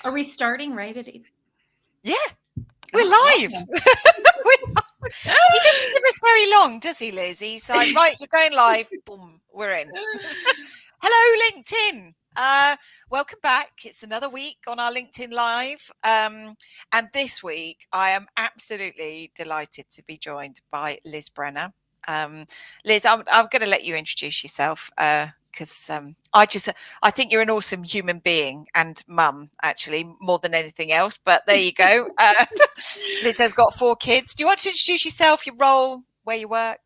Are we starting right at 8? Yeah, we're Oh, live. awesome. He doesn't give us very long, does he, Liz? He's like, right, you're going live. Boom, we're in. Hello, LinkedIn. Welcome back. It's another week on our LinkedIn Live. And this week, I am absolutely delighted to be joined by Liz Brenner. Liz, I'm going to let you introduce yourself because I think you're an awesome human being and mum, actually, more than anything else. But there you go. Liz has got 4 kids. Do you want to introduce yourself, your role, where you work?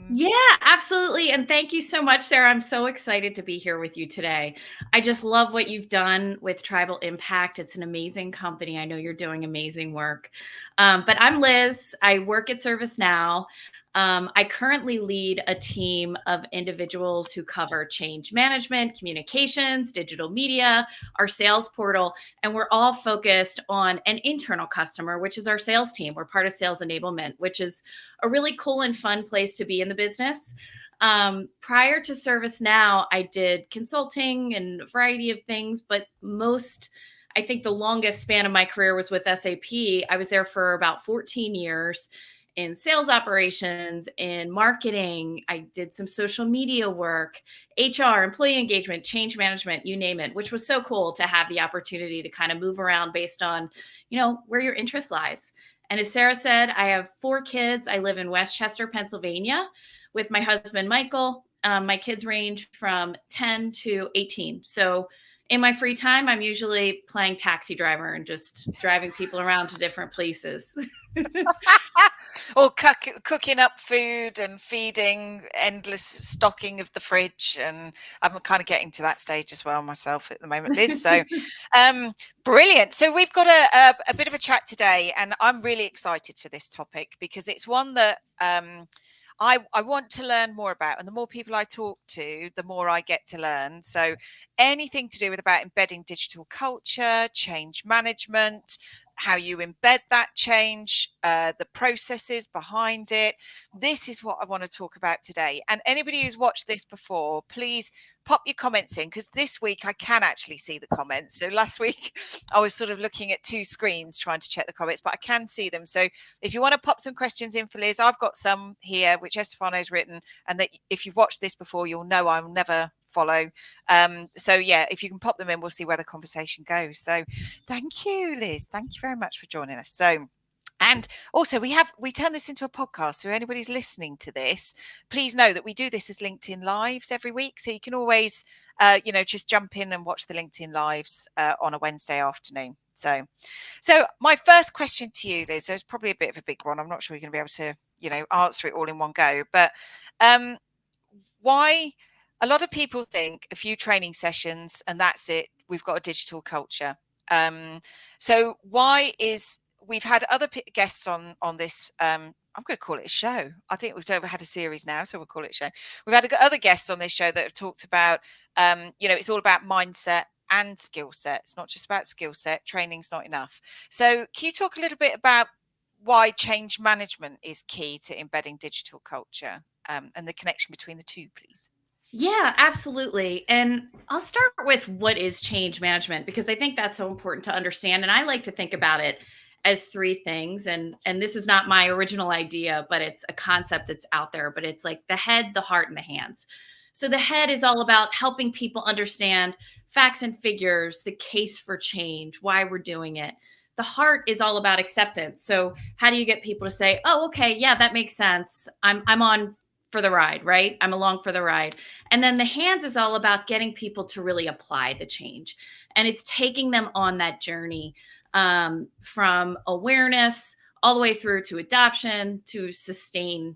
Yeah, absolutely. And thank you so much, Sarah. I'm so excited to be here with you today. I just love what you've done with Tribal Impact. It's an amazing company. I know you're doing amazing work. But I'm Liz. I work at ServiceNow. I currently lead a team of individuals who cover change management, communications, digital media, our sales portal, and we're all focused on an internal customer, which is our sales team. We're part of Sales Enablement, which is a really cool and fun place to be in the business. Prior to ServiceNow, I did consulting and a variety of things, but I think the longest span of my career was with SAP. I was there for about 14 years in sales operations, in marketing. I did some social media work, HR, employee engagement, change management, you name it, which was so cool to have the opportunity to kind of move around based on, where your interest lies. And as Sarah said, I have 4 kids. I live in Westchester, Pennsylvania with my husband, Michael. My kids range from 10 to 18. So in my free time, I'm usually playing taxi driver and just driving people around to different places. Or cooking up food and feeding, endless stocking of the fridge. And I'm kind of getting to that stage as well myself at the moment, Liz. So brilliant. So we've got a bit of a chat today, and I'm really excited for this topic because it's one that I want to learn more about, and the more people I talk to, the more I get to learn. So anything to do with about embedding digital culture, change management, how you embed that change, the processes behind it. This is what I want to talk about today. And anybody who's watched this before, please pop your comments in, because this week I can actually see the comments. So last week I was sort of looking at 2 screens trying to check the comments, but I can see them. So if you want to pop some questions in for Liz, I've got some here which Estefano's written, and that if you've watched this before, you'll know I'll never follow. So yeah, if you can pop them in, we'll see where the conversation goes. So thank you, Liz. Thank you very much for joining us. So, and also we turn this into a podcast. So anybody's listening to this, please know that we do this as LinkedIn Lives every week. So you can always, just jump in and watch the LinkedIn Lives on a Wednesday afternoon. So my first question to you, Liz, is probably a bit of a big one. I'm not sure you're going to be able to, answer it all in one go, but why? A lot of people think a few training sessions and that's it. We've got a digital culture. So we've had other guests on this. I'm going to call it a show. I think we've had a series now, so we'll call it a show. We've had other guests on this show that have talked about, it's all about mindset and skill set. It's not just about skill set. Training's not enough. So can you talk a little bit about why change management is key to embedding digital culture, and the connection between the two, please? Yeah, absolutely. And I'll start with what is change management, because I think that's so important to understand. And I like to think about it as 3 things. And this is not my original idea, but it's a concept that's out there. But it's like the head, the heart, and the hands. So the head is all about helping people understand facts and figures, the case for change, why we're doing it. The heart is all about acceptance. So how do you get people to say, "Oh, okay, yeah, that makes sense. I'm on for the ride," right? I'm along for the ride. And then the hands is all about getting people to really apply the change. And it's taking them on that journey, from awareness all the way through to adoption to sustaining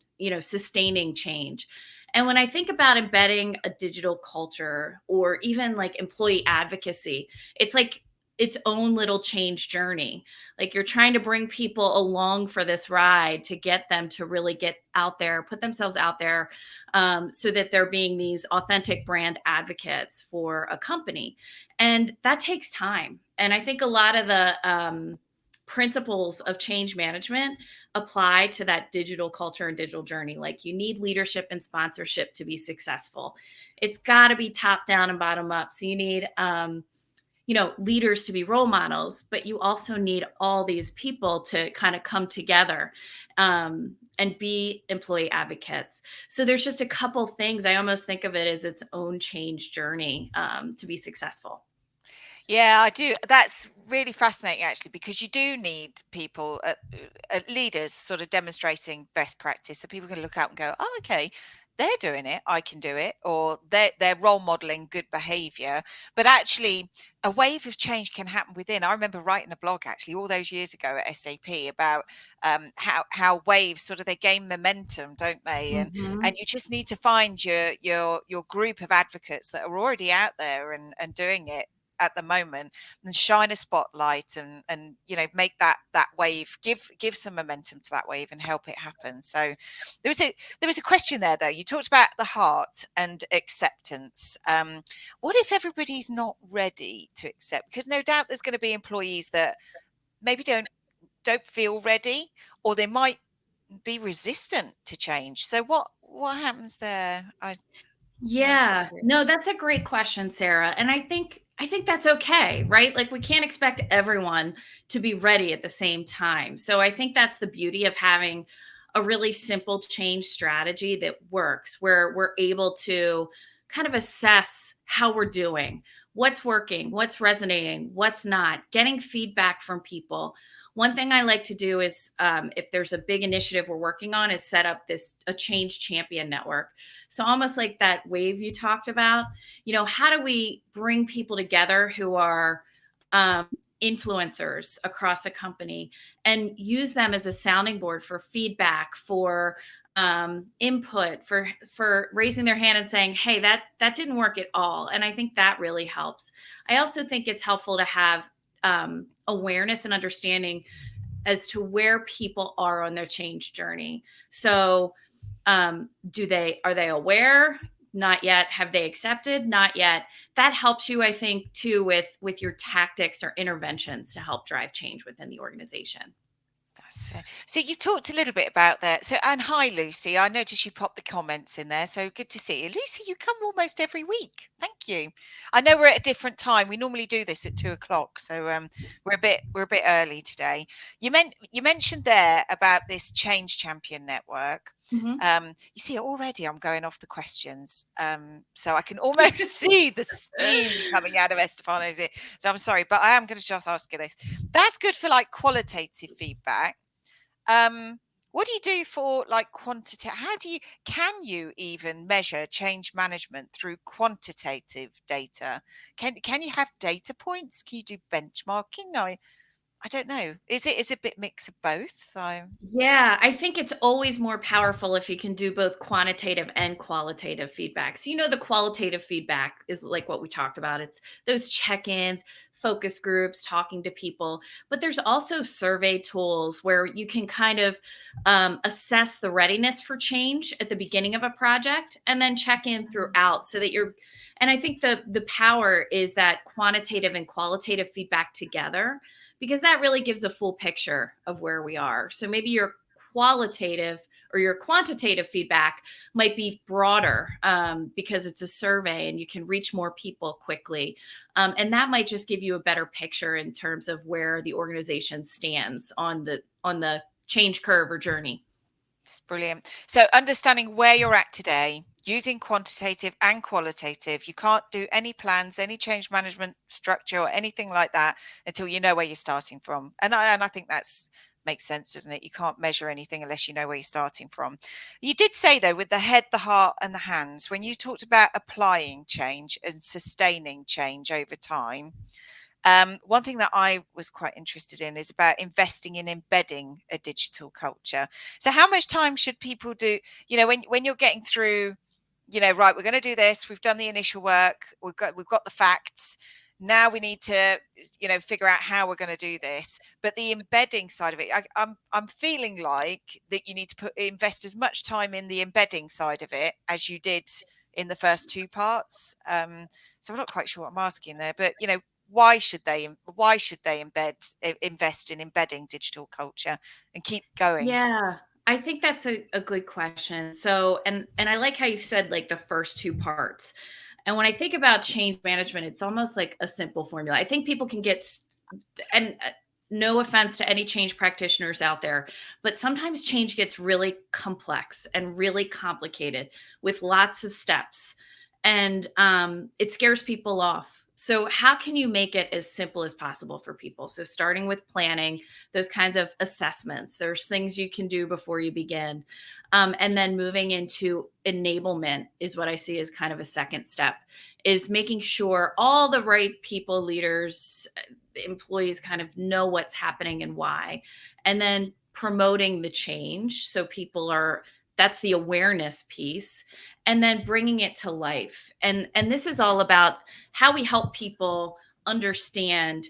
change. And when I think about embedding a digital culture or even like employee advocacy, it's like its own little change journey. Like you're trying to bring people along for this ride to get them to really get out there, put themselves out there, so that they're being these authentic brand advocates for a company. And that takes time. And I think a lot of the principles of change management apply to that digital culture and digital journey. Like you need leadership and sponsorship to be successful. It's got to be top down and bottom up. So you need, leaders to be role models, but you also need all these people to kind of come together and be employee advocates. So there's just a couple things. I almost think of it as its own change journey to be successful. Yeah, I do. That's really fascinating, actually, because you do need people, leaders, sort of demonstrating best practice, so people can look out and go, "Oh, okay, they're doing it. I can do it," or they're role modeling good behavior. But actually, a wave of change can happen within. I remember writing a blog actually all those years ago at SAP about how waves sort of they gain momentum, don't they? And Hmm. you just need to find your group of advocates that are already out there and doing it at the moment, and shine a spotlight and make that wave, give some momentum to that wave and help it happen. So there was a question there, though. You talked about the heart and acceptance. What if everybody's not ready to accept? Because no doubt there's going to be employees that maybe don't feel ready, or they might be resistant to change. So what happens there? I'm quite Yeah. curious. No, that's a great question, Sarah. And I think that's okay, right? Like we can't expect everyone to be ready at the same time. So I think that's the beauty of having a really simple change strategy that works, where we're able to kind of assess how we're doing, what's working, what's resonating, what's not, getting feedback from people. One thing I like to do is, if there's a big initiative we're working on, is set up a change champion network. So almost like that wave you talked about, how do we bring people together who are um, influencers across a company and use them as a sounding board for feedback, for input, for raising their hand and saying, "Hey, that didn't work at all." And I think that really helps. I also think it's helpful to have awareness and understanding as to where people are on their change journey. So are they aware? Not yet. Have they accepted? Not yet. That helps you, I think, too, with your tactics or interventions to help drive change within the organization. So you talked a little bit about that. So, and hi, Lucy. I noticed you popped the comments in there. So good to see you. Lucy, you come almost every week. Thank you. I know we're at a different time. We normally do this at 2 o'clock. So we're a bit early today. You mentioned there about this Change Champion Network. Mhm. You see, already I'm going off the questions. So I can almost see the steam coming out of Estefano's ear. So I'm sorry, but I am going to just ask you this. That's good for like qualitative feedback. um, what do you do for like quantitative? Can you even measure change management through quantitative data? Can you have data points? Can you do benchmarking? I don't know. Is it a bit mix of both? So Yeah, I think it's always more powerful if you can do both quantitative and qualitative feedback. So, the qualitative feedback is like what we talked about. It's those check ins, focus groups, talking to people. But there's also survey tools where you can kind of assess the readiness for change at the beginning of a project and then check in throughout so that and I think the power is that quantitative and qualitative feedback together, because that really gives a full picture of where we are. So maybe your qualitative or your quantitative feedback might be broader because it's a survey and you can reach more people quickly. And that might just give you a better picture in terms of where the organization stands on the change curve or journey. it's brilliant. So understanding where you're at today, using quantitative and qualitative. You can't do any plans, any change management structure or anything like that until you know where you're starting from. And I think that's makes sense, doesn't it? You can't measure anything unless you know where you're starting from. You did say though, with the head, the heart, and the hands, when you talked about applying change and sustaining change over time, one thing that I was quite interested in is about investing in embedding a digital culture. So, how much time should people do? When you're getting through, right, we're going to do this. We've done the initial work. We've got the facts. Now we need to, figure out how we're going to do this. But the embedding side of it, I'm feeling like that you need to invest as much time in the embedding side of it as you did in the first two parts. So I'm not quite sure what I'm asking there, but why should they invest in embedding digital culture and keep going? Yeah, I think that's a good question. So, and I like how you said like the first two parts. And when I think about change management, it's almost like a simple formula. I think people can get, and no offense to any change practitioners out there, but sometimes change gets really complex and really complicated with lots of steps. And it scares people off. So, how can you make it as simple as possible for people? So, starting with planning, those kinds of assessments, there's things you can do before you begin. And then moving into enablement is what I see as kind of a second step, is making sure all the right people, leaders, employees kind of know what's happening and why. And then promoting the change. So people are, that's the awareness piece, and then bringing it to life. And this is all about how we help people understand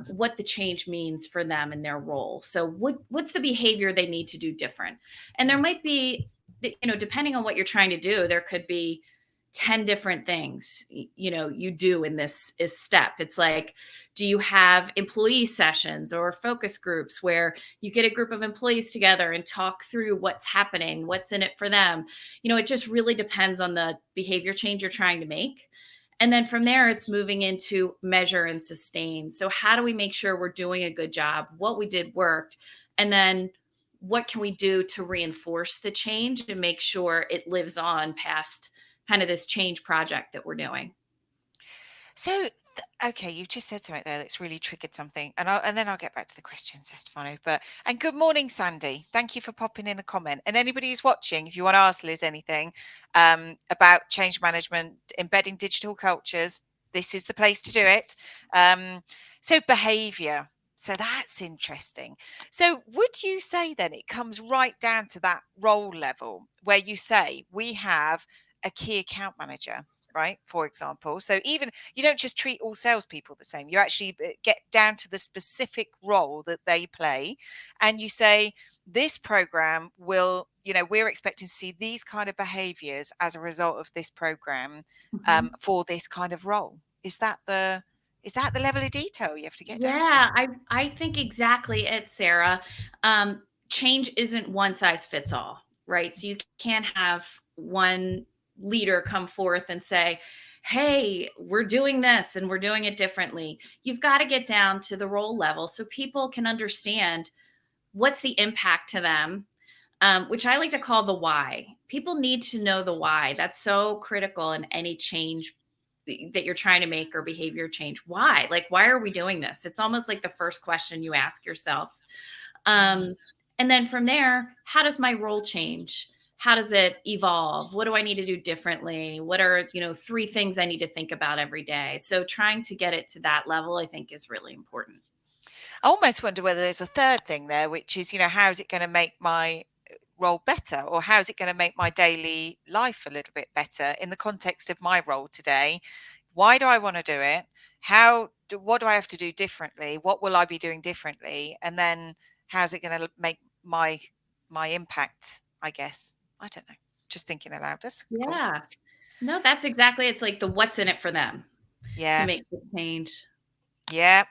what the change means for them and their role. So what's the behavior they need to do different? And there might be, depending on what you're trying to do, there could be 10 different things you do in this is step. It's like, do you have employee sessions or focus groups where you get a group of employees together and talk through what's happening, what's in it for them? It just really depends on the behavior change you're trying to make. And then from there, it's moving into measure and sustain. So, how do we make sure we're doing a good job? What we did worked. And then what can we do to reinforce the change and make sure it lives on past kind of this change project that we're doing? So, okay, you've just said something there that's really triggered something, and then I'll get back to the question, Stefano. And good morning, Sandy. Thank you for popping in a comment. And anybody who's watching, if you want to ask Liz anything about change management, embedding digital cultures, this is the place to do it. So, behaviour. So that's interesting. So, would you say then it comes right down to that role level where you say we have a key account manager? Right, for example. So even you don't just treat all salespeople the same. You actually get down to the specific role that they play, and you say this program will, we're expecting to see these kind of behaviors as a result of this program Mhm. for this kind of role. Is that the level of detail you have to get down to? Yeah, I think exactly it, Sarah. Change isn't one size fits all, right? So you can't have one leader come forth and say, "Hey, we're doing this and we're doing it differently." You've got to get down to the role level so people can understand what's the impact to them, which I like to call the why. People need to know the why. That's so critical in any change that you're trying to make or behavior change. Why? Like, why are we doing this? It's almost like the first question you ask yourself. Mm. Um, and then from there, how does my role change? How does it evolve? What do I need to do differently? What are, three things I need to think about every day? So trying to get it to that level, I think, is really important. I almost wonder whether there's a third thing there, which is, how is it going to make my role better, or how is it going to make my daily life a little bit better in the context of my role today? Why do I want to do it? What do I have to do differently? What will I be doing differently? And then how's it going to make my impact, I guess? I don't know. Just thinking aloud. That's cool. Yeah. No, that's exactly, it's like the what's in it for them to Yeah. make the change. Yeah.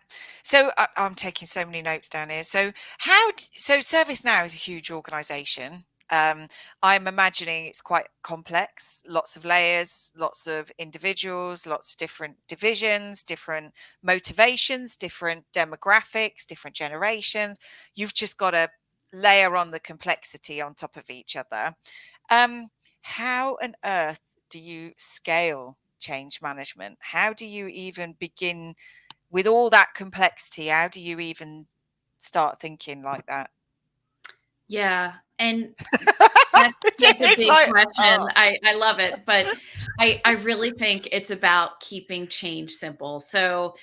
So I'm taking so many notes down here. So so ServiceNow is a huge organization. I'm imagining it's quite complex, lots of layers, lots of individuals, lots of different divisions, different motivations, different demographics, different generations. You've just got to layer on the complexity on top of each other. Um, how on earth do you scale change management? How do you even begin with all that complexity? How do you even start thinking like that? Yeah, and that's a It's big like, question. oh. I love it, but I really think it's about keeping change simple. So,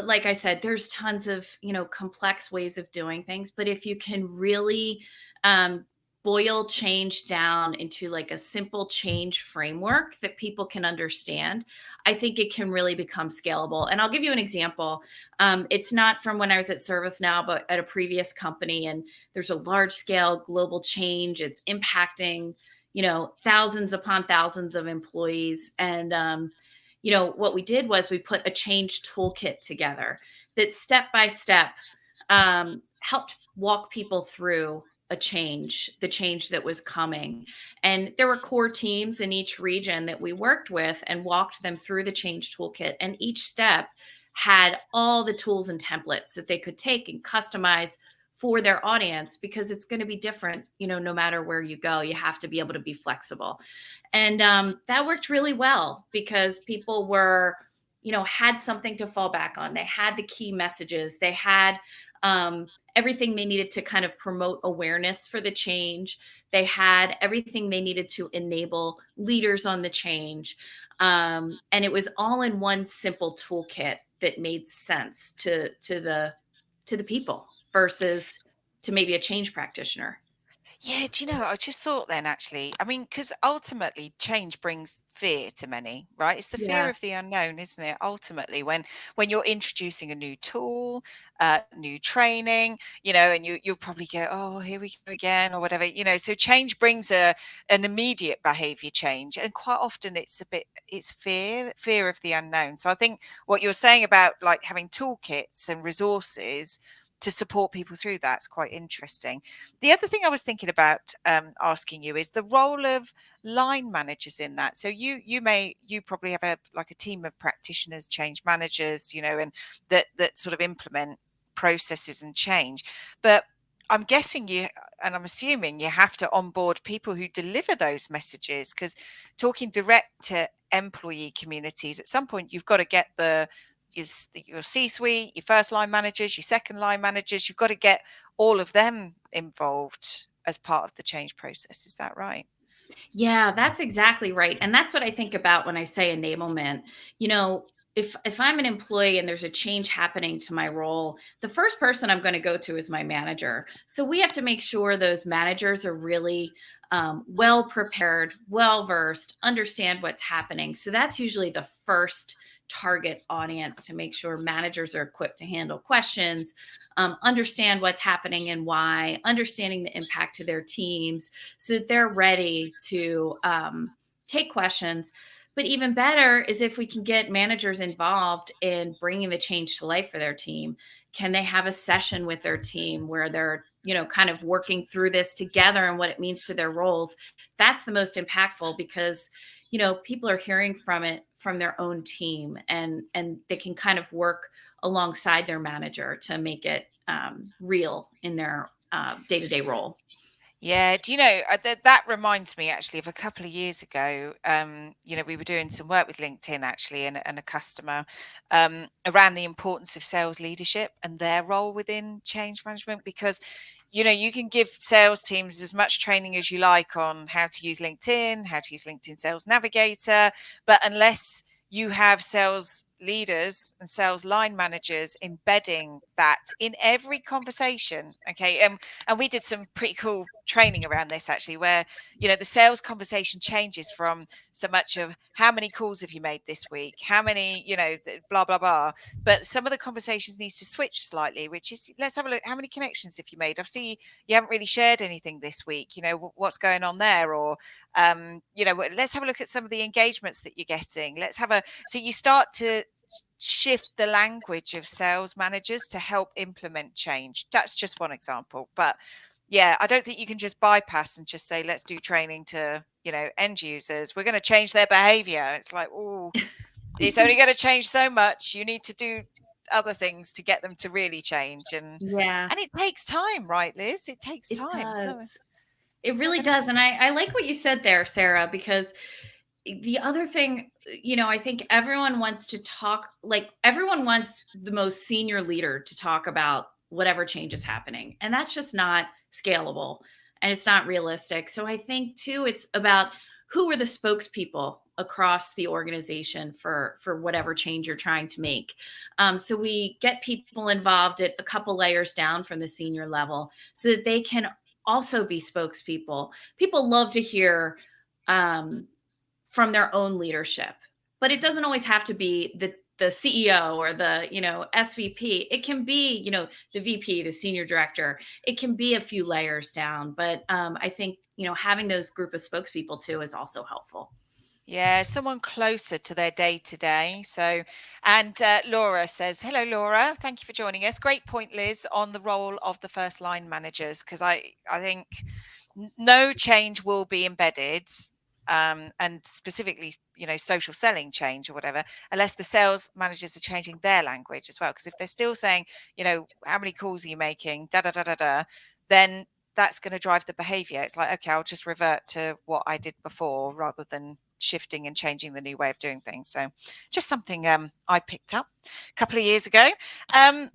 like I said, there's tons of, complex ways of doing things, but if you can really um, boil change down into like a simple change framework that people can understand, I think it can really become scalable. And I'll give you an example. It's not from when I was at ServiceNow, but at a previous company, and there's a large scale global change. It's impacting, thousands upon thousands of employees. And what we did was we put a change toolkit together that step by step helped walk people through the change that was coming. And there were core teams in each region that we worked with and walked them through the change toolkit. And each step had all the tools and templates that they could take and customize for their audience, because it's going to be different, no matter where you go. You have to be able to be flexible. And that worked really well because people were, had something to fall back on. They had the key messages. They had everything they needed to kind of promote awareness for the change. They had everything they needed to enable leaders on the change. And it was all in one simple toolkit that made sense to the people versus to maybe a change practitioner. Yeah, do you know, I just thought then actually, I mean, because ultimately change brings fear to many, right? It's the fear Yeah. of the unknown, isn't it? Ultimately, when you're introducing a new tool, new training, and you'll probably go, oh, here we go again, or whatever, So change brings an immediate behavior change, and quite often it's fear of the unknown. So I think what you're saying about like having toolkits and resources to support people through that's quite interesting. The other thing I was thinking about asking you is the role of line managers in that. So you probably have a team of practitioners, change managers, and that sort of implement processes and change. But I'm guessing and I'm assuming you have to onboard people who deliver those messages, because talking direct to employee communities, at some point you've got to get your C-suite, your first line managers, your second line managers. You've got to get all of them involved as part of the change process. Is that right? Yeah, that's exactly right. And that's what I think about when I say enablement. You know, if I'm an employee and there's a change happening to my role, the first person I'm going to go to is my manager. So we have to make sure those managers are really well prepared, well versed, understand what's happening. So that's usually the first target audience, to make sure managers are equipped to handle questions, understand what's happening and why, understanding the impact to their teams, so that they're ready to take questions. But even better is if we can get managers involved in bringing the change to life for their team. Can they have a session with their team where they're, kind of working through this together and what it means to their roles? That's the most impactful, because, people are hearing from it from their own team, and they can kind of work alongside their manager to make it real in their day-to-day role. Yeah, do you know that reminds me actually of a couple of years ago. We were doing some work with LinkedIn actually, and a customer around the importance of sales leadership and their role within change management, because you can give sales teams as much training as you like on how to use LinkedIn, how to use LinkedIn Sales Navigator, but unless you have sales leaders and sales line managers embedding that in every conversation, okay, and we did some pretty cool training around this actually, where the sales conversation changes from so much of how many calls have you made this week, how many, blah blah blah, but some of the conversations needs to switch slightly, which is, let's have a look, how many connections have you made? I see you haven't really shared anything this week, what's going on there? Or let's have a look at some of the engagements that you're getting. So you start to shift the language of sales managers to help implement change. That's just one example. But yeah, I don't think you can just bypass and just say, let's do training to, end users. We're going to change their behavior. It's like, oh, it's only going to change so much. You need to do other things to get them to really change. And Yeah, and it takes time, right, Liz? It takes it time. does. It It's not really going to does. And I like what you said there, Sarah, because the other thing, I think everyone wants to talk, like everyone wants the most senior leader to talk about whatever change is happening. And that's just not scalable and it's not realistic. So I think too, it's about who are the spokespeople across the organization for whatever change you're trying to make. So we get people involved at a couple layers down from the senior level so that they can also be spokespeople. People love to hear um, from their own leadership. But it doesn't always have to be the CEO or the, SVP. It can be, the VP, the senior director. It can be a few layers down. But I think, having those group of spokespeople too is also helpful. Yeah, someone closer to their day to day. So, and Laura says, "Hello, Laura. Thank you for joining us. Great point, Liz, on the role of the first line managers, because I think no change will be embedded, and specifically, social selling change or whatever, unless the sales managers are changing their language as well. Because if they're still saying, how many calls are you making, da da da da da, then that's going to drive the behavior. It's like, okay, I'll just revert to what I did before rather than shifting and changing the new way of doing things. So just something I picked up a couple of years ago. Um,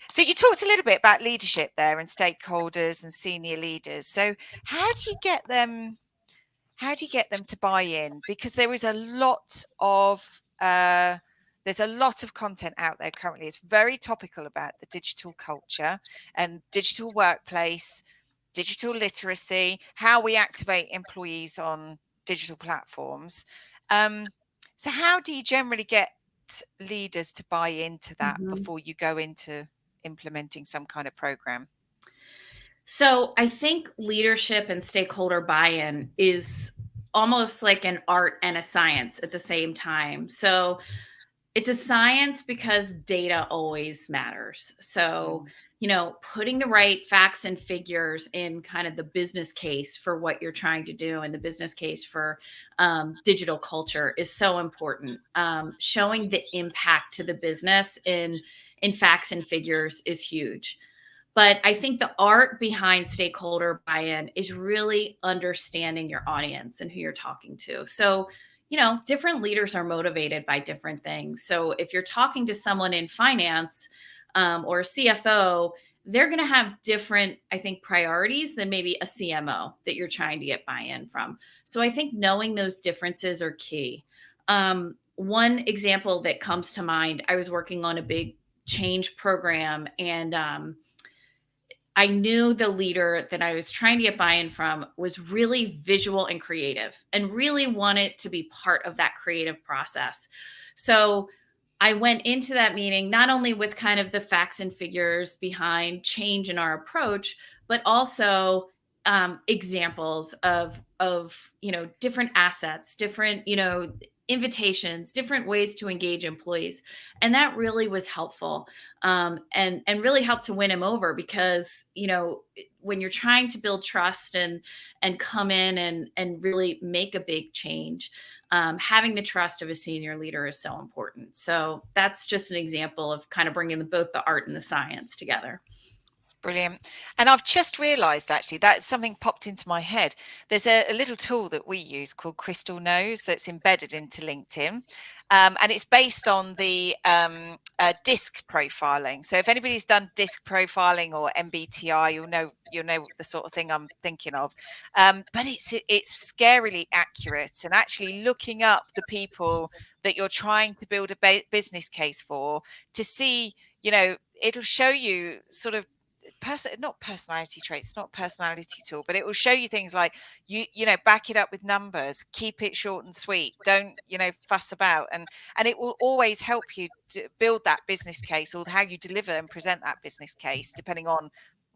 so you talked a little bit about leadership there and stakeholders and senior leaders. So how do you get them? How do you get them to buy in? Because there is a lot of there's a lot of content out there currently. It's very topical about the digital culture and digital workplace, digital literacy, how we activate employees on digital platforms. Um, so how do you generally get leaders to buy into that Mhm. before you go into implementing some kind of program? So I think leadership and stakeholder buy-in is almost like an art and a science at the same time. So it's a science because data always matters. So, Mm, putting the right facts and figures in kind of the business case for what you're trying to do and the business case for digital culture is so important. Showing the impact to the business in facts and figures is huge. But I think the art behind stakeholder buy in is really understanding your audience and who you're talking to. So, different leaders are motivated by different things. So, if you're talking to someone in finance or a CFO, they're going to have different, I think, priorities than maybe a CMO that you're trying to get buy in from. So, I think knowing those differences are key. One example that comes to mind, I was working on a big change program, and I knew the leader that I was trying to get buy-in from was really visual and creative and really wanted to be part of that creative process. So I went into that meeting not only with kind of the facts and figures behind change in our approach, but also examples of different assets, different invitations, different ways to engage employees, and that really was helpful, and really helped to win him over because when you're trying to build trust and come in and really make a big change, having the trust of a senior leader is so important. So that's just an example of kind of bringing both the art and the science together. brilliant. And I've just realized actually that something popped into my head. There's a little tool that we use called Crystal Knows that's embedded into LinkedIn. And it's based on the disc profiling. So if anybody's done disc profiling or MBTI, you'll know the sort of thing I'm thinking of. But it's scarily accurate, and actually looking up the people that you're trying to build a business case for to see, it'll show you sort of not personality traits, it's not a personality tool, but it will show you things like back it up with numbers, keep it short and sweet, don't fuss about, and it will always help you to build that business case or how you deliver and present that business case depending on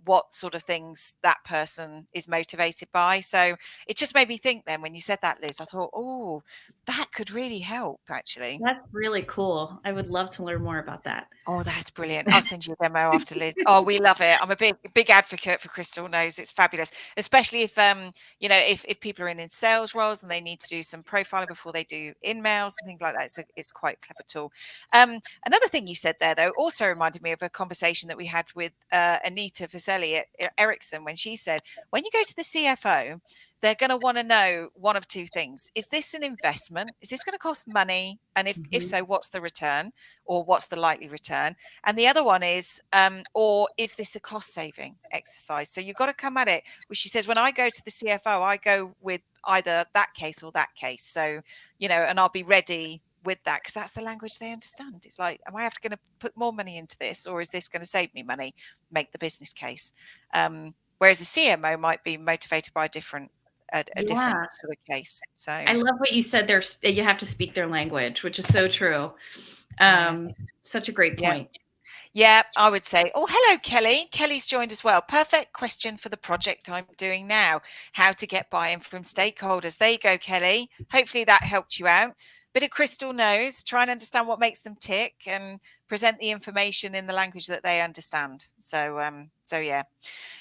what sort of things that person is motivated by. So it just made me think then when you said that, Liz, I thought, oh, that could really help actually. That's really cool. I would love to learn more about that. Oh, that's brilliant. I'll send you a demo after, Liz. Oh, we love it. I'm a big advocate for Crystal Knows. It's fabulous, especially if people are in sales roles and they need to do some profiling before they do in mails and things like that. It's quite a clever tool. Another thing you said there, though, also reminded me of a conversation that we had with Anita Vaselli at Ericsson when she said, when you go to the CFO, they're going to want to know one of two things. Is this an investment? Is this going to cost money? And if Mhm. so, what's the return? Or what's the likely return? And the other one is, or is this a cost saving exercise? So you've got to come at it, which she says, when I go to the CFO, I go with either that case or that case. So, and I'll be ready with that because that's the language they understand. It's like, am I have to going to put more money into this, or is this going to save me money? Make the business case. Whereas a CMO might be motivated by a different Yeah. sort of case. So I love what you said there. You have to speak their language, which is so true. yeah, Such a great yeah. point. Yeah, I would say. Oh, hello, Kelly. Kelly's joined as well. Perfect question for the project I'm doing now. How to get buy-in from stakeholders. There you go, Kelly. Hopefully that helped you out. Bit of crystal knows, try and understand what makes them tick and present the information in the language that they understand. So yeah.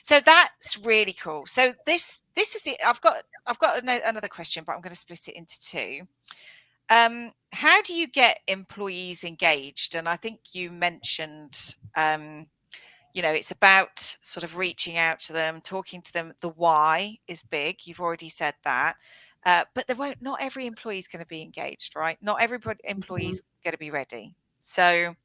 So that's really cool. So this is the I've got another question, but I'm going to split it into two. How do you get employees engaged? And I think you mentioned, it's about sort of reaching out to them, talking to them. The why is big. You've already said that. But not every employee is going to be engaged, right? Not every employee Mhm. is going to be ready. So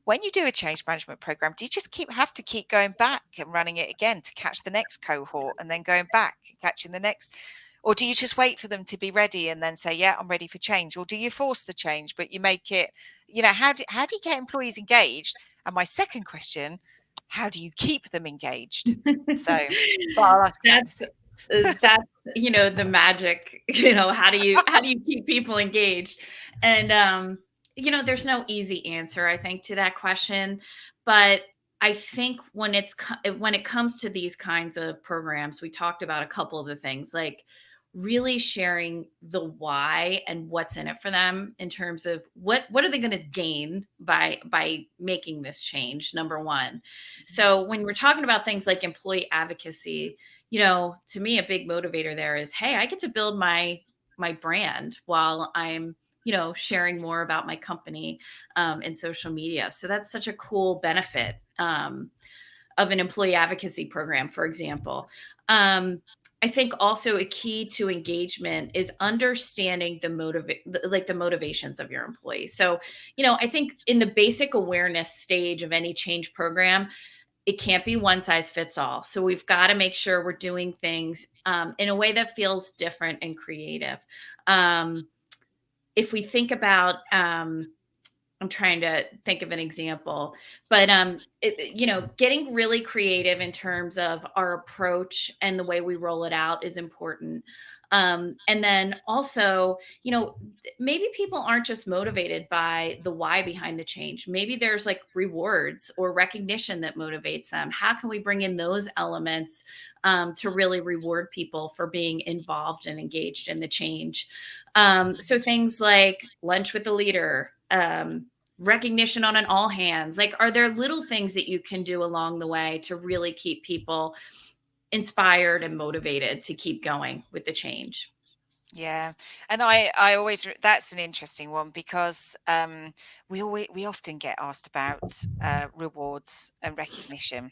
when you do a change management program, do you just have to keep going back and running it again to catch the next cohort and then going back and catching the next? Or do you just wait for them to be ready and then say, yeah, I'm ready for change? Or do you force the change, but you make it, how do you get employees engaged? And my second question, how do you keep them engaged? So, but I'll ask that in a That's sec. that's the magic. How do you keep people engaged? And there's no easy answer, I think, to that question. But I think when it comes to these kinds of programs, we talked about a couple of the things, like really sharing the why and what's in it for them, in terms of what are they going to gain by making this change, number one. So when we're talking about things like employee advocacy, to me, a big motivator there is, hey, I get to build my brand while I'm, sharing more about my company in social media. So that's such a cool benefit of an employee advocacy program, for example. I think also a key to engagement is understanding the motivations of your employees. So, I think in the basic awareness stage of any change program, it can't be one size fits all. So we've got to make sure we're doing things in a way that feels different and creative. Um, if we think about, I'm trying to think of an example, but getting really creative in terms of our approach and the way we roll it out is important. And then also, maybe people aren't just motivated by the why behind the change. Maybe there's like rewards or recognition that motivates them. How can we bring in those elements to really reward people for being involved and engaged in the change? So things like lunch with the leader, recognition on an all hands. Like, are there little things that you can do along the way to really keep people inspired and motivated to keep going with the change? Yeah, and I always that's an interesting one because we often get asked about rewards and recognition.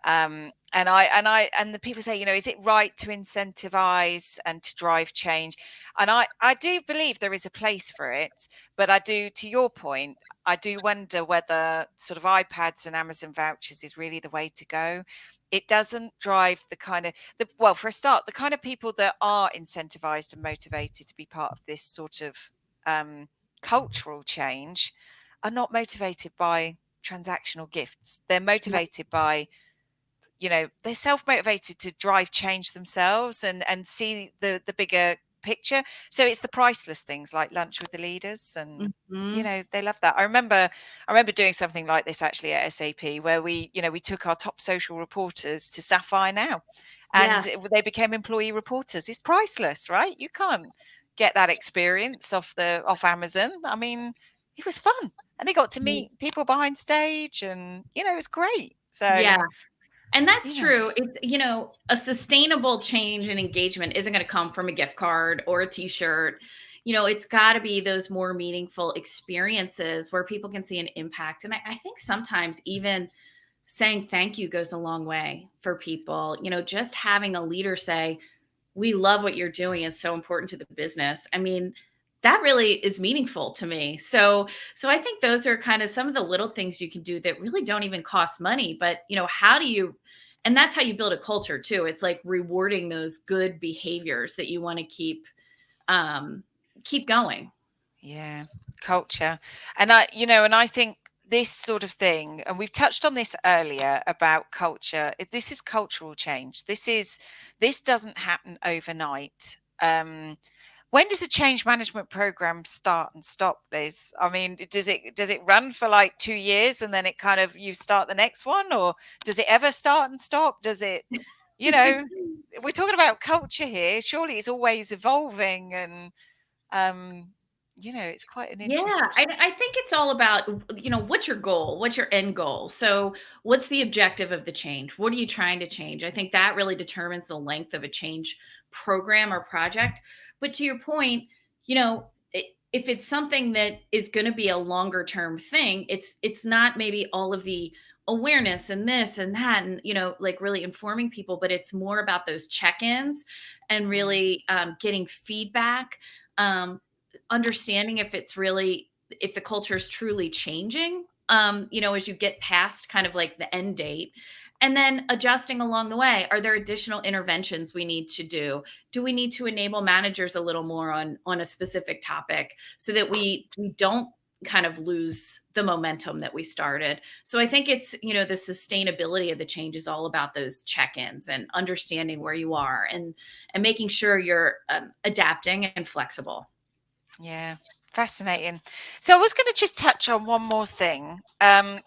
And the people say, is it right to incentivize and to drive change? And I do believe there is a place for it, but I do, to your point, I do wonder whether sort of iPads and Amazon vouchers is really the way to go. It doesn't drive the kind of well, for a start, the kind of people that are incentivized and motivated to be part of this sort of um, cultural change are not motivated by transactional gifts. They're Yep. motivated by, they're self-motivated to drive change themselves and see the bigger picture. So it's the priceless things like lunch with the leaders, and Mhm. they love that. I remember doing something like this actually at SAP, where we took our top social reporters to Sapphire Now, and Yeah. they became employee reporters. It's priceless, right? You can't get that experience off Amazon. I mean, it was fun, and they got to Mm. meet people behind stage, and it was great. Yeah. So And that's you know, true. It's, a sustainable change and engagement isn't going to come from a gift card or a t-shirt. It's got to be those more meaningful experiences where people can see an impact. And I think sometimes even saying thank you goes a long way for people. Just having a leader say, we love what you're doing. It's so important to the business. I mean, that really is meaningful to me. So I think those are kind of some of the little things you can do that really don't even cost money, but how do you, and that's how you build a culture too. It's like rewarding those good behaviors that you want to um keep going. yeah, culture. And I think this sort of thing, and we've touched on this earlier about culture. This is cultural change. This doesn't happen overnight. When does a change management program start and stop, Liz? I mean, does it run for like 2 years and then it kind of you start the next one, or does it ever start and stop? Does it, you know, we're talking about culture here. Surely it's always evolving, and um, it's quite an Yeah, interesting. I think it's all about, what's your goal? What's your end goal? So, what's the objective of the change? What are you trying to change? I think that really determines the length of a change program or project. But to your point, if it's something that is going to be a longer term thing, it's not maybe all of the awareness and this and that, and like really informing people, but it's more about those check-ins and Mm, really getting feedback. Understanding if the culture is truly changing, as you get past kind of like the end date, and then adjusting along the way. Are there additional interventions we need to do? Do we need to enable managers a little more on a specific topic so that we don't kind of lose the momentum that we started? So I think it's, the sustainability of the change is all about those check-ins and understanding where you are, and making sure you're adapting and flexible. yeah, fascinating. So I was going to just touch on one more thing,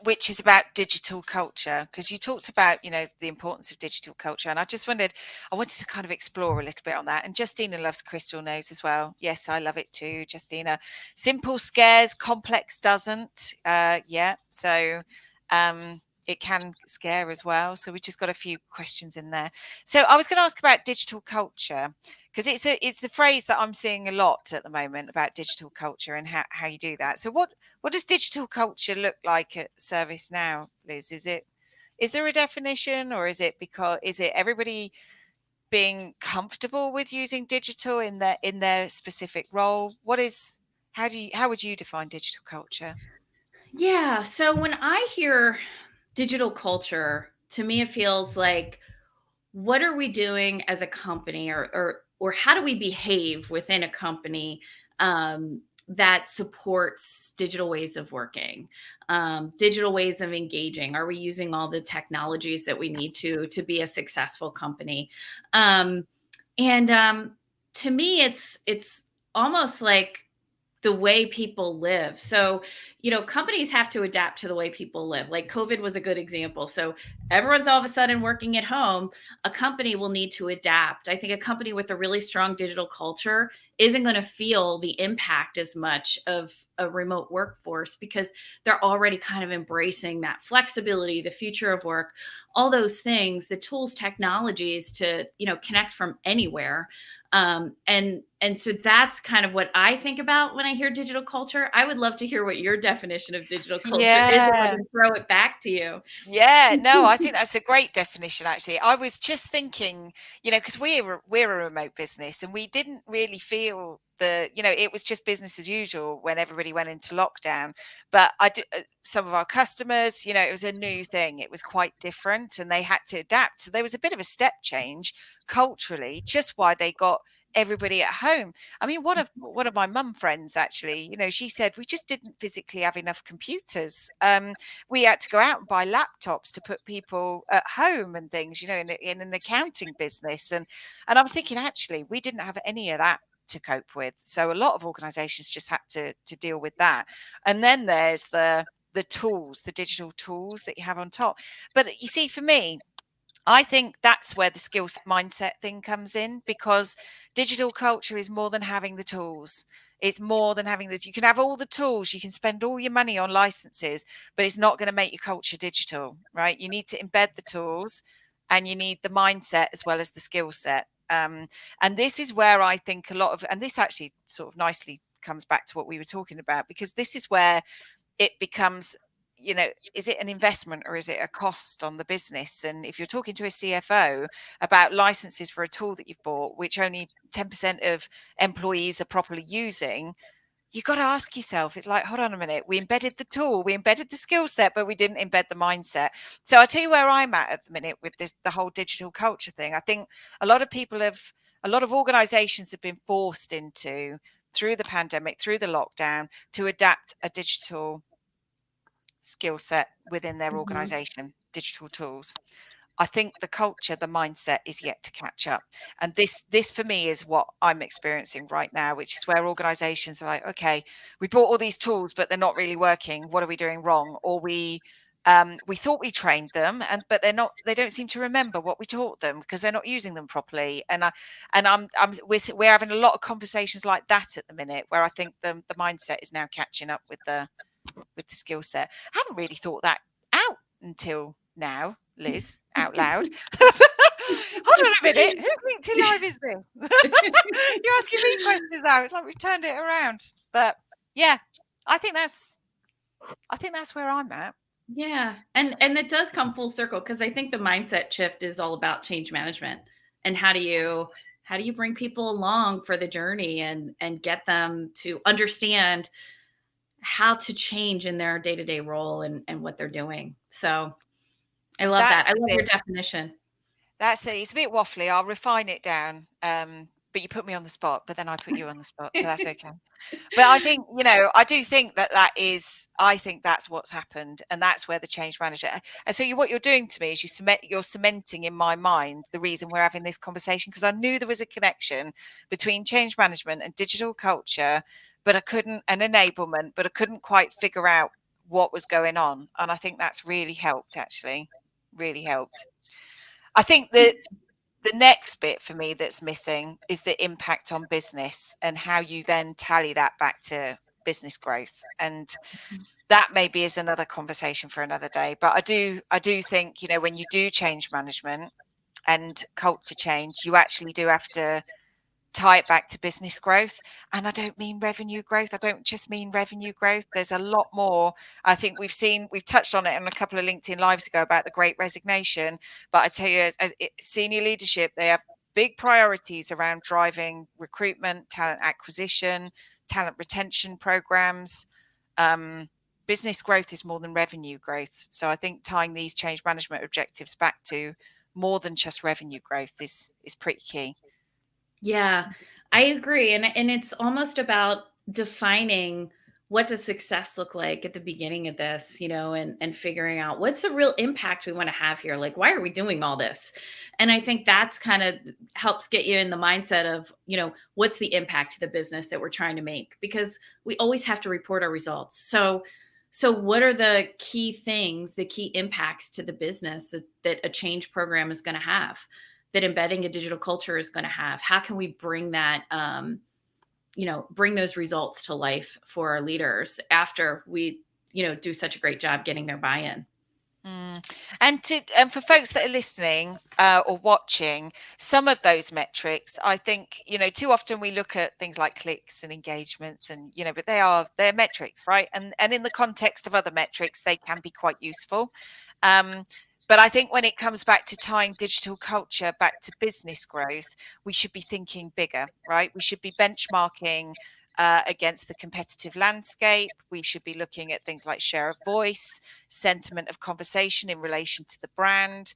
which is about digital culture, because you talked about, the importance of digital culture, and I wanted to kind of explore a little bit on that. And Justina loves crystal knows as well. Yes, I love it too, Justina. Simple scares, complex doesn't. Yeah, so it can scare as well. So we just got a few questions in there. So I was going to ask about digital culture, because it's a phrase that I'm seeing a lot at the moment about digital culture and how you do that. So what does digital culture look like at ServiceNow, Liz? Is there a definition, or is it everybody being comfortable with using digital in their specific role? How would you define digital culture? Yeah. So when I hear digital culture, to me, it feels like, what are we doing as a company, or how do we behave within a company that supports digital ways of working, digital ways of engaging? Are we using all the technologies that we need to be a successful company? And to me, it's almost like the way people live. So, companies have to adapt to the way people live. Like COVID was a good example. So, everyone's all of a sudden working at home. A company will need to adapt. I think a company with a really strong digital culture isn't going to feel the impact as much of a remote workforce, because they're already kind of embracing that flexibility, the future of work, all those things, the tools, technologies to, connect from anywhere. And so that's kind of what I think about when I hear digital culture. I would love to hear what your definition of digital culture is, and I Yeah. can throw it back to you. Yeah, no, I think that's a great definition, actually. I was just thinking, because we're a remote business, and we didn't really feel it was just business as usual when everybody went into lockdown. But some of our customers, it was a new thing. It was quite different, and they had to adapt. So there was a bit of a step change culturally, just why they got everybody at home. I mean, one of my mum friends, actually, she said we just didn't physically have enough computers. We had to go out and buy laptops to put people at home and things, in an accounting business. And I was thinking, actually, we didn't have any of that to cope with. So a lot of organizations just had to deal with that. And then there's the tools, the digital tools that you have on top. But you see, for me, I think that's where the skills mindset thing comes in, because digital culture is more than having the tools. It's more than having this. You can have all the tools, you can spend all your money on licenses, but it's not going to make your culture digital, right? You need to embed the tools, and you need the mindset as well as the skill set. And this is where I think and this actually sort of nicely comes back to what we were talking about, because this is where it becomes, is it an investment or is it a cost on the business? And if you're talking to a CFO about licenses for a tool that you've bought, which only 10% of employees are properly using, you've got to ask yourself, it's like, hold on a minute, we embedded the tool, we embedded the skill set, but we didn't embed the mindset. So I'll tell you where I'm at the minute with the whole digital culture thing. I think a lot of organizations have been forced into, through the pandemic, through the lockdown, to adapt a digital skill set within their Mhm. organization, digital tools. I think the culture, the mindset is yet to catch up. And this for me is what I'm experiencing right now, which is where organizations are like, okay, we bought all these tools, but they're not really working. What are we doing wrong? Or we thought we trained them, but they don't seem to remember what we taught them because they're not using them properly. We're having a lot of conversations like that at the minute, where I think the mindset is now catching up with the skill set. I haven't really thought that out until now, Liz, out loud. Hold on a minute. Whose LinkedIn Live is this? You're asking me questions now. It's like we've turned it around. But yeah, I think that's where I'm at. Yeah. And it does come full circle, because I think the mindset shift is all about change management. And how do you bring people along for the journey and get them to understand how to change in their day-to-day role and what they're doing. So I And love that's that. I the love bit. your definition. It's a bit waffly. I'll refine it down. But you put me on the spot, but then I put you on the spot, so that's okay. But I think, I do think I think that's what's happened, and that's where the change manager. And so what you're doing to me is you're cementing in my mind the reason we're having this conversation, because I knew there was a connection between change management and digital culture, and enablement, but I couldn't quite figure out what was going on. And I think that's really helped, actually, really helped. I think that the next bit for me that's missing is the impact on business and how you then tally that back to business growth. And that maybe is another conversation for another day. But I do think, when you do change management and culture change, you actually do have to tie it back to business growth. And I don't mean revenue growth. I don't just mean revenue growth. There's a lot more. I think we've touched on it in a couple of LinkedIn lives ago about the Great Resignation. But I tell you, senior leadership, they have big priorities around driving recruitment, talent acquisition, talent retention programs. Business growth is more than revenue growth. So I think tying these change management objectives back to more than just revenue growth is pretty key. Yeah, I agree. And it's almost about defining what does success look like at the beginning of this, and figuring out what's the real impact we want to have here. Like, why are we doing all this? And I think that's kind of helps get you in the mindset of, what's the impact to the business that we're trying to make? Because we always have to report our results. So what are the key things, the key impacts to the business that a change program is going to have? That embedding a digital culture is going to have? How can we bring that, bring those results to life for our leaders after we, do such a great job getting their buy-in? Mm. And for folks that are listening or watching, some of those metrics, I think, too often we look at things like clicks and engagements, and but they're metrics, right? And in the context of other metrics, they can be quite useful. But I think when it comes back to tying digital culture back to business growth, we should be thinking bigger, right? We should be benchmarking against the competitive landscape. We should be looking at things like share of voice, sentiment of conversation in relation to the brand.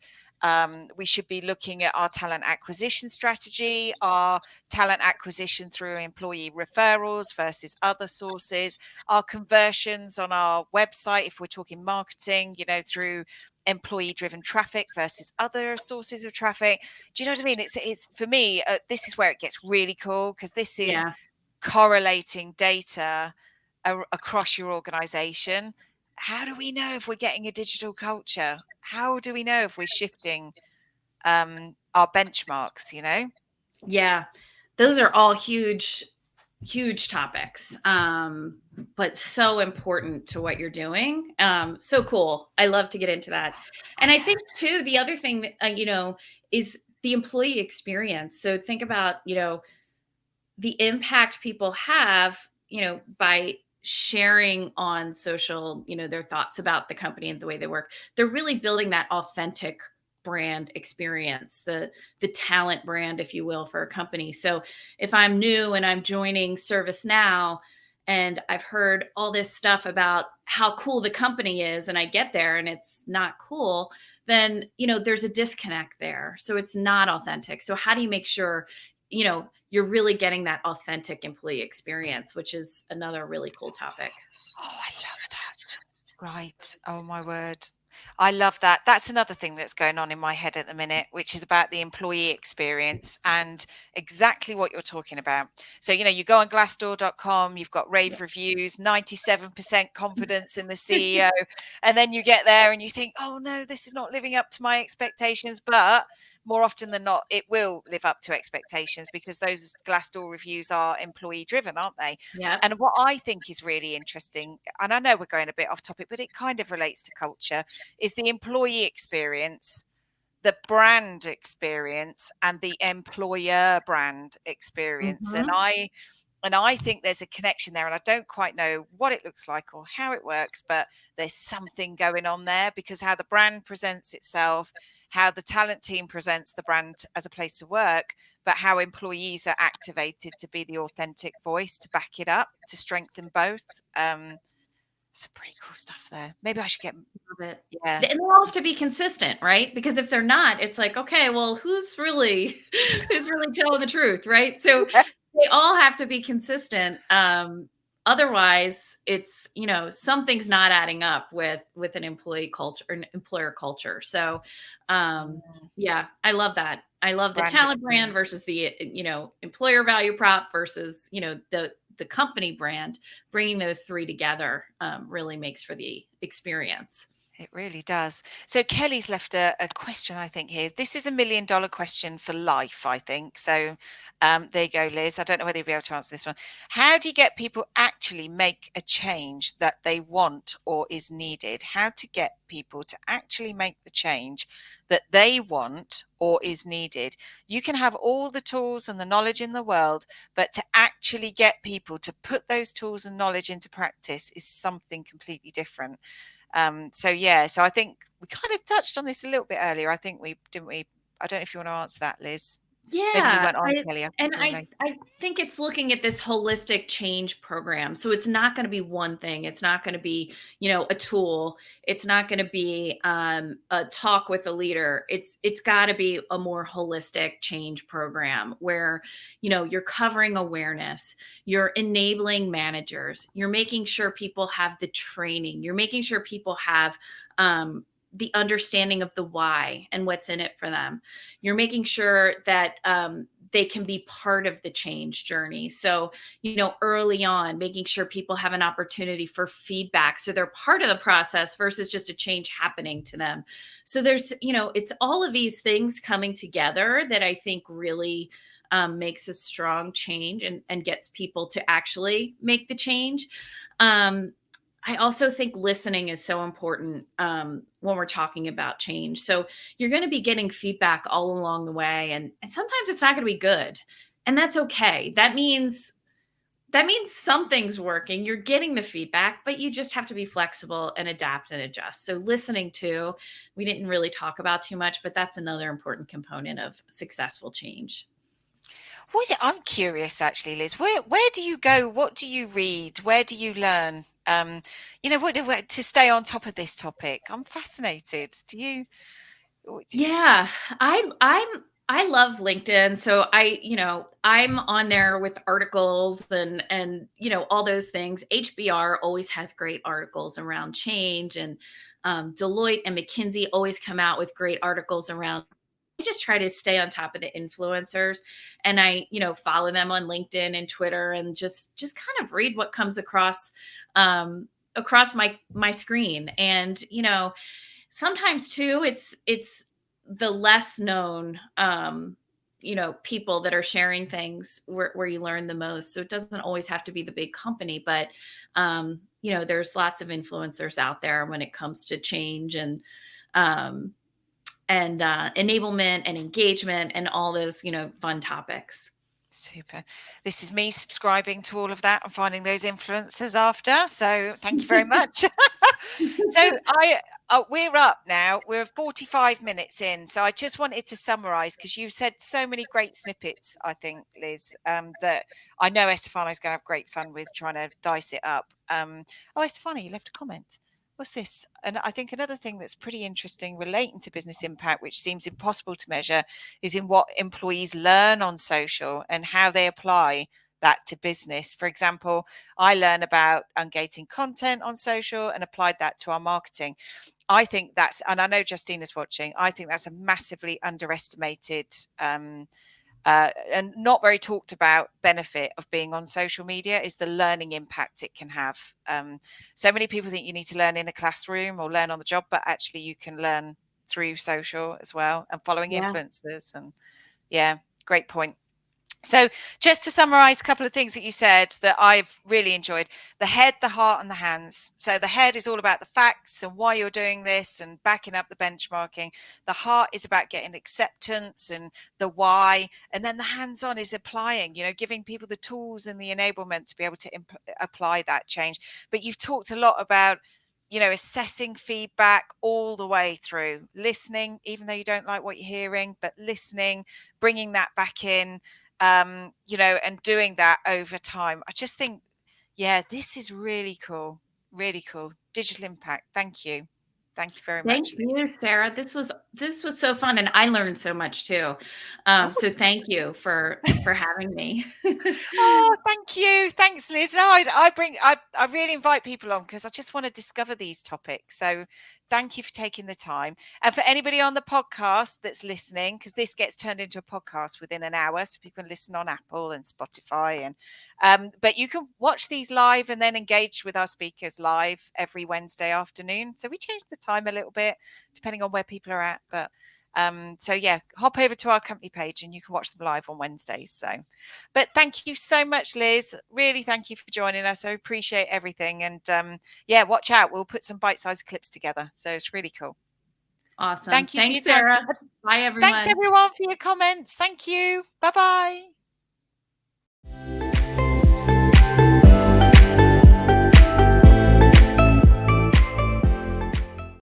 We should be looking at our talent acquisition strategy, our talent acquisition through employee referrals versus other sources, our conversions on our website, if we're talking marketing, through employee driven traffic versus other sources of traffic. Do you know what I mean? It's for me, this is where it gets really cool, because this is Yeah. correlating data across your organization. How do we know if we're getting a digital culture? How do we know if we're shifting our benchmarks? Yeah. Those are all huge, huge topics. But so important to what you're doing. So cool. I love to get into that. And I think too, the other thing that, is the employee experience. So think about, the impact people have, by sharing on social, their thoughts about the company and the way they work. They're really building that authentic brand experience, the talent brand, if you will, for a company. So if I'm new and I'm joining ServiceNow and I've heard all this stuff about how cool the company is, and I get there and it's not cool, then there's a disconnect there. So it's not authentic. So how do you make sure you're really getting that authentic employee experience, which is another really cool topic? Oh, I love that. Right. Oh, my word. I love that. That's another thing that's going on in my head at the minute, which is about the employee experience and exactly what you're talking about. So, you go on glassdoor.com, you've got Yeah. rave reviews, 97% confidence in the CEO. And then you get there and you think, oh no, this is not living up to my expectations. But more often than not, it will live up to expectations because those Glassdoor reviews are employee driven, aren't they? Yep. And what I think is really interesting, and I know we're going a bit off topic, but it kind of relates to culture, is the employee experience, the brand experience, and the employer brand experience. And Mhm. I think there's a connection there, and I don't quite know what it looks like or how it works, but there's something going on there because how the brand presents itself, how the talent team presents the brand as a place to work, but how employees are activated to be the authentic voice to back it up, to strengthen both. Some pretty cool stuff there. Maybe I should get, Love it. yeah. And they all have to be consistent, right? Because if they're not, it's like, okay, well, who's really who's really telling the truth, right? So they all have to be consistent. Otherwise, it's, something's not adding up with an employee culture or an employer culture. So, yeah, I love that. I love the Brand talent brand experience. versus the, employer value prop versus, the company brand. Bringing those three together really makes for the experience. It really does. So Kelly's left a question, I think, here. This is $1 million question for life, I think. So there you go, Liz. I don't know whether you'll be able to answer this one. How do you get people actually make a change that they want or is needed? How to get people to actually make the change that they want or is needed? You can have all the tools and the knowledge in the world, but to actually get people to put those tools and knowledge into practice is something completely different. So I think we kind of touched on this a little bit earlier. I think we didn't we. I don't know if you want to answer that, Liz. Maybe you Yeah, went on, Kelly. I can and join later. I think it's looking at this holistic change program. So it's not going to be one thing. It's not going to be, a tool. It's not going to be a talk with a leader. It's got to be a more holistic change program where, you're covering awareness, you're enabling managers, you're making sure people have the training, you're making sure people have the understanding of the why and what's in it for them. You're making sure that they can be part of the change journey. So, early on, making sure people have an opportunity for feedback. So they're part of the process versus just a change happening to them. So there's, it's all of these things coming together that I think really makes a strong change and gets people to actually make the change. Um, I also think listening is so important when we're talking about change. So you're going to be getting feedback all along the way, and sometimes it's not going to be good, and that's okay. That means something's working. You're getting the feedback, but you just have to be flexible and adapt and adjust. So listening to, we didn't really talk about too much, but that's another important component of successful change. What is it? I'm curious, actually, Liz. Where do you go? What do you read? Where do you learn? To stay on top of this topic. I'm fascinated. Do you? Yeah, I love LinkedIn. So I'm on there with articles and all those things. HBR always has great articles around change, and Deloitte and McKinsey always come out with great articles around. I just try to stay on top of the influencers, and I follow them on LinkedIn and Twitter, and just kind of read what comes across my screen. And sometimes too, it's the less known people that are sharing things where you learn the most. So it doesn't always have to be the big company, but there's lots of influencers out there when it comes to change um and enablement and engagement and all those fun topics. Super. This is me subscribing to all of that and finding those influencers after. So thank you very much. So we're up now. We're 45 minutes in. So I just wanted to summarize because you've said so many great snippets, I think, Liz, that I know Estefano's going to have great fun with trying to dice it up. Oh, Estefano, you left a comment. What's this? And I think another thing that's pretty interesting relating to business impact, which seems impossible to measure, is in what employees learn on social and how they apply that to business. For example, I learn about ungating content on social and applied that to our marketing. I think that's, and I know Justina's watching, I think that's a massively underestimated and not very talked about benefit of being on social media is the learning impact it can have. So many people think you need to learn in a classroom or learn on the job, but actually you can learn through social as well and following Yeah. influencers. And yeah, great point. So just to summarize a couple of things that you said that I've really enjoyed: the head, the heart, and the hands. So the head is all about the facts and why you're doing this and backing up the benchmarking. The heart is about getting acceptance and the why. And then the hands-on is applying, giving people the tools and the enablement to be able to apply that change. But you've talked a lot about assessing feedback all the way through, listening, even though you don't like what you're hearing, but listening, bringing that back in, and doing that over time. I just think, yeah, this is really cool. Really cool. Digital impact. Thank you. Thank you very Thank much, you, Liz. Sarah. This was so fun, and I learned so much too. Oh, So thank you for having me. oh, thank you. Thanks, Liz. No, I really invite people on because I just want to discover these topics. So thank you for taking the time. And for anybody on the podcast that's listening, because this gets turned into a podcast within an hour, so people can listen on Apple and Spotify. And but you can watch these live and then engage with our speakers live every Wednesday afternoon. So we change the time a little bit depending on where people are at. So yeah, hop over to our company page and you can watch them live on Wednesdays. But thank you so much, Liz. Really, thank you for joining us. I appreciate everything. And yeah, watch out. We'll put some bite-sized clips together. So it's really cool. Awesome. Thank you for your Thanks, time. Sarah. Bye, Thanks, everyone. everyone, for your comments. Thank you. Bye-bye.